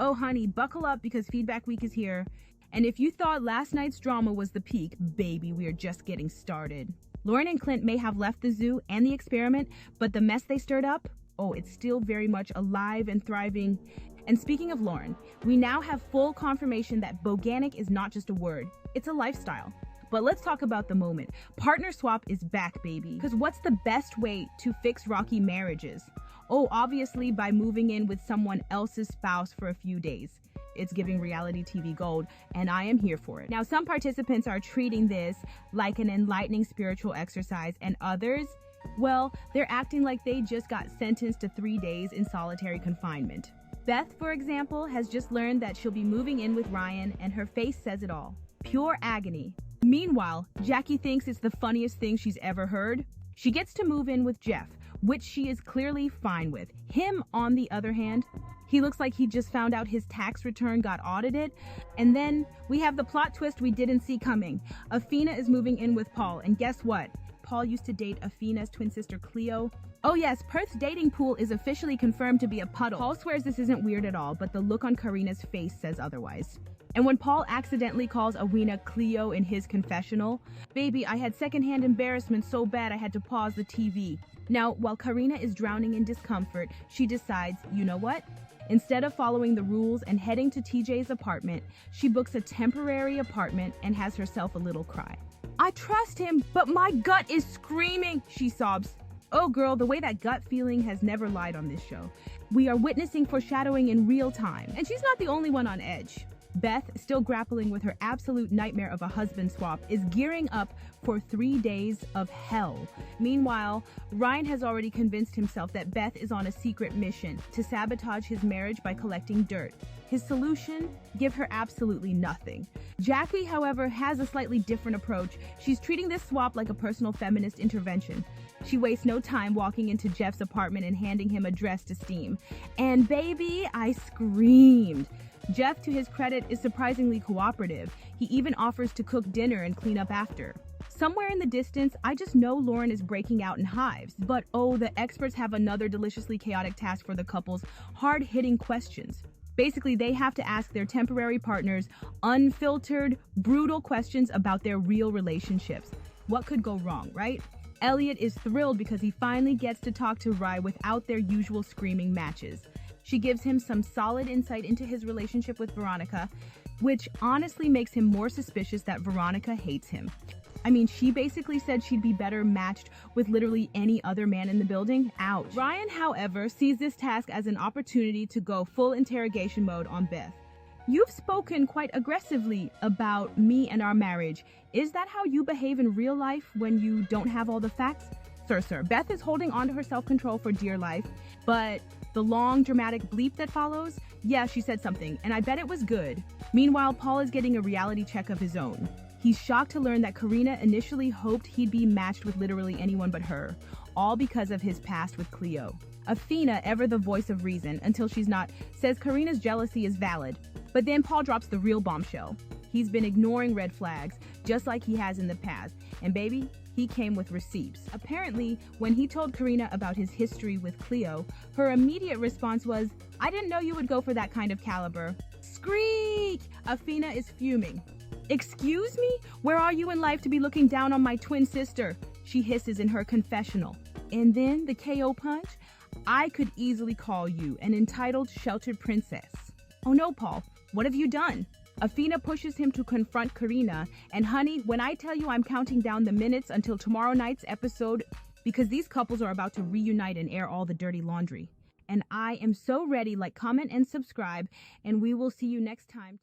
Oh honey, buckle up because feedback week is here. And if you thought last night's drama was the peak, baby, we are just getting started. Lauren and Clint may have left the zoo and the experiment, but the mess they stirred up, oh, it's still very much alive and thriving. And speaking of Lauren, we now have full confirmation that boganic is not just a word, it's a lifestyle. But let's talk about the moment. Partner swap is back, baby. Because what's the best way to fix rocky marriages? Oh, obviously by moving in with someone else's spouse for a few days. It's giving reality TV gold, and I am here for it. Now, some participants are treating this like an enlightening spiritual exercise, and others, well, they're acting like they just got sentenced to 3 days in solitary confinement. Beth, for example, has just learned that she'll be moving in with Ryan, and her face says it all. Pure agony. Meanwhile, Jackie thinks it's the funniest thing she's ever heard. She gets to move in with Jeff, which she is clearly fine with. Him, on the other hand, he looks like he just found out his tax return got audited. And then we have the plot twist we didn't see coming. Afina is moving in with Paul, and guess what? Paul used to date Afina's twin sister Cleo. Oh yes, Perth's dating pool is officially confirmed to be a puddle. Paul swears this isn't weird at all, but the look on Karina's face says otherwise. And when Paul accidentally calls Awena Cleo in his confessional, baby, I had secondhand embarrassment so bad I had to pause the TV. Now, while Karina is drowning in discomfort, she decides, you know what? Instead of following the rules and heading to TJ's apartment, she books a temporary apartment and has herself a little cry. I trust him, but my gut is screaming, she sobs. Oh girl, the way that gut feeling has never lied on this show. We are witnessing foreshadowing in real time, and she's not the only one on edge. Beth, still grappling with her absolute nightmare of a husband swap, is gearing up for 3 days of hell. Meanwhile, Ryan has already convinced himself that Beth is on a secret mission to sabotage his marriage by collecting dirt. His solution? Give her absolutely nothing. Jackie, however, has a slightly different approach. She's treating this swap like a personal feminist intervention. She wastes no time walking into Jeff's apartment and handing him a dress to steam. And baby, I screamed. Jeff, to his credit, is surprisingly cooperative. He even offers to cook dinner and clean up after. Somewhere in the distance, I just know Lauren is breaking out in hives. But oh, the experts have another deliciously chaotic task for the couple's hard-hitting questions. Basically, they have to ask their temporary partners unfiltered, brutal questions about their real relationships. What could go wrong, right? Elliot is thrilled because he finally gets to talk to Rye without their usual screaming matches. She gives him some solid insight into his relationship with Veronica, which honestly makes him more suspicious that Veronica hates him. I mean, she basically said she'd be better matched with literally any other man in the building. Ouch. Ryan, however, sees this task as an opportunity to go full interrogation mode on Beth. You've spoken quite aggressively about me and our marriage. Is that how you behave in real life when you don't have all the facts? Sir, Beth is holding on to her self-control for dear life, but the long, dramatic bleep that follows? Yeah, she said something, and I bet it was good. Meanwhile, Paul is getting a reality check of his own. He's shocked to learn that Karina initially hoped he'd be matched with literally anyone but her, all because of his past with Cleo. Afina, ever the voice of reason until she's not, says Karina's jealousy is valid. But then Paul drops the real bombshell. He's been ignoring red flags, just like he has in the past. And baby, he came with receipts. Apparently, when he told Karina about his history with Cleo, her immediate response was, I didn't know you would go for that kind of caliber. Screech! Afina is fuming. Excuse me? Where are you in life to be looking down on my twin sister? She hisses in her confessional. And then the KO punch? I could easily call you an entitled, sheltered princess. Oh no, Paul, what have you done? Afina pushes him to confront Karina, and honey, when I tell you I'm counting down the minutes until tomorrow night's episode, because these couples are about to reunite and air all the dirty laundry. And I am so ready, like, comment, and subscribe, and we will see you next time.